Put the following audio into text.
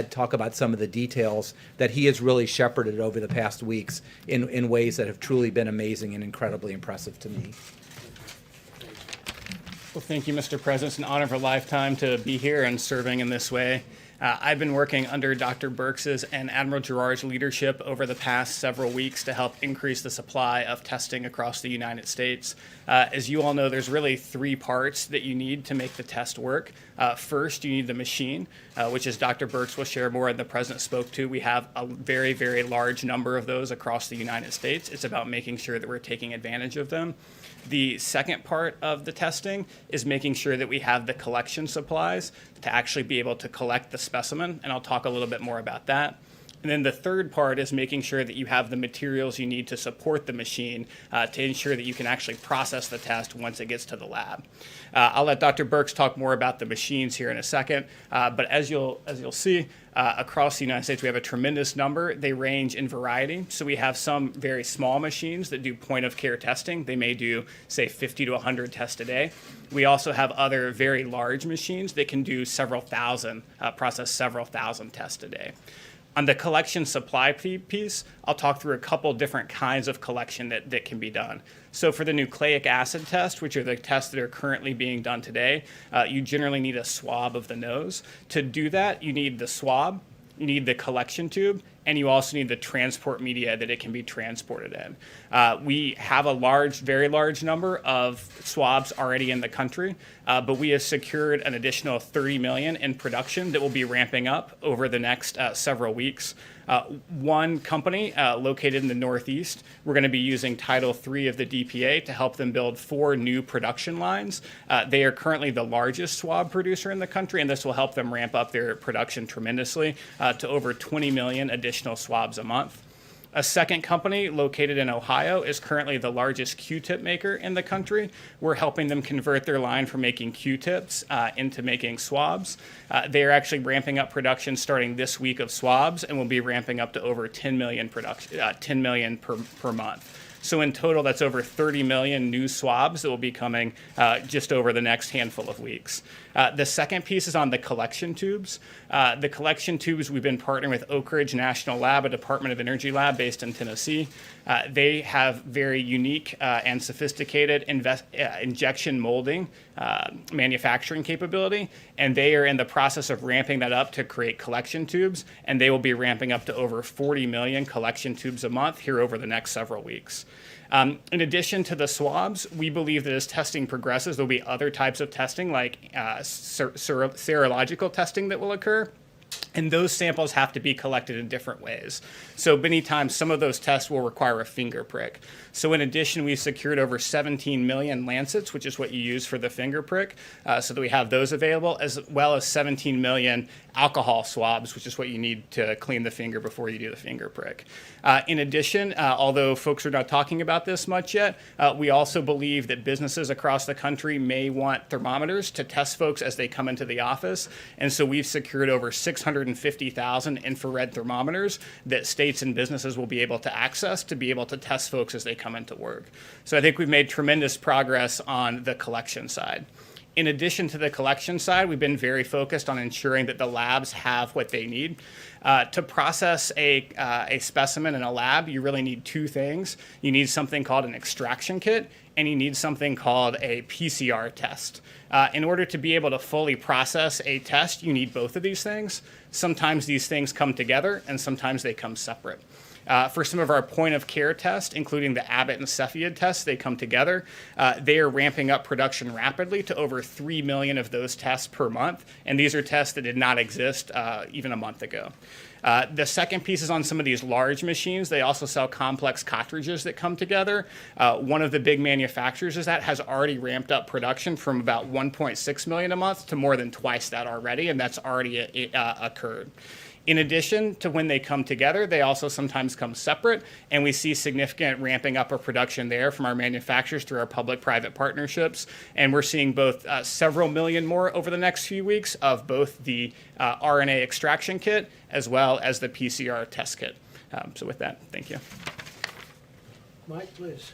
talk about some of the details that he has really shepherded over the past weeks in ways that have truly been amazing and incredibly impressive to me. Well, thank you, Mr. President. It's an honor of a lifetime to be here and serving in this way. I've been working under Dr. Birx's and Admiral Gerard's leadership over the past several weeks to help increase the supply of testing across the United States. As you all know, there's really three parts that you need to make the test work. First, you need the machine, which, as Dr. Birx will share more and the President spoke to, we have a very, very large number of those across the United States. It's about making sure that we're taking advantage of them. The second part of the testing is making sure that we have the collection supplies to actually be able to collect the specimen, and I'll talk a little bit more about that. And then the third part is making sure that you have the materials you need to support the machine to ensure that you can actually process the test once it gets to the lab. I'll let Dr. Birx talk more about the machines here in a second, but as you'll see, across the United States, we have a tremendous number. They range in variety. So we have some very small machines that do point-of-care testing. They may do, say, 50 to 100 tests a day. We also have other very large machines that can do several thousand, process several thousand tests a day. On the collection supply piece, I'll talk through a couple different kinds of collection that can be done. So for the nucleic acid test, which are the tests that are currently being done today, you generally need a swab of the nose. To do that, you need the swab, you need the collection tube, and you also need the transport media that it can be transported in. We have a very large number of swabs already in the country, but we have secured an additional 30 million in production that will be ramping up over the next several weeks. One company located in the Northeast, we're going to be using Title III of the DPA to help them build 4 new production lines. They are currently the largest swab producer in the country, and this will help them ramp up their production tremendously to over 20 million additional swabs a month. A second company located in Ohio is currently the largest Q-tip maker in the country. We're helping them convert their line from making Q-tips into making swabs. They are actually ramping up production starting this week of swabs and will be ramping up to over 10 million per month. So in total, that's over 30 million new swabs that will be coming just over the next handful of weeks. The second piece is on the collection tubes. The collection tubes, we've been partnering with Oak Ridge National Lab, a Department of Energy lab based in Tennessee. They have very unique and sophisticated injection molding manufacturing capability, and they are in the process of ramping that up to create collection tubes, and they will be ramping up to over 40 million collection tubes a month here over the next several weeks. In addition to the swabs, we believe that as testing progresses, there'll be other types of testing like serological testing that will occur. And those samples have to be collected in different ways. So many times, some of those tests will require a finger prick. So in addition, we've secured over 17 million lancets, which is what you use for the finger prick, so that we have those available, as well as 17 million alcohol swabs, which is what you need to clean the finger before you do the finger prick. In addition, although folks are not talking about this much yet, we also believe that businesses across the country may want thermometers to test folks as they come into the office. And so we've secured over 650,000 infrared thermometers that states and businesses will be able to access to be able to test folks as they come into work. So I think we've made tremendous progress on the collection side. In addition to the collection side, we've been very focused on ensuring that the labs have what they need. To process a specimen in a lab, you really need two things. You need something called an extraction kit, and you need something called a PCR test. In order to be able to fully process a test, you need both of these things. Sometimes these things come together, and sometimes they come separate. For some of our point-of-care tests, including the Abbott and Cepheid tests, they come together. They are ramping up production rapidly to over 3 million of those tests per month, and these are tests that did not exist even a month ago. The second piece is on some of these large machines. They also sell complex cartridges that come together. One of the big manufacturers is that has already ramped up production from about 1.6 million a month to more than twice that already, and that's already occurred. In addition to when they come together, they also sometimes come separate, and we see significant ramping up of production there from our manufacturers through our public-private partnerships. And we're seeing both several million more over the next few weeks of both the RNA extraction kit as well as the PCR test kit. So with that, thank you. Mike, please.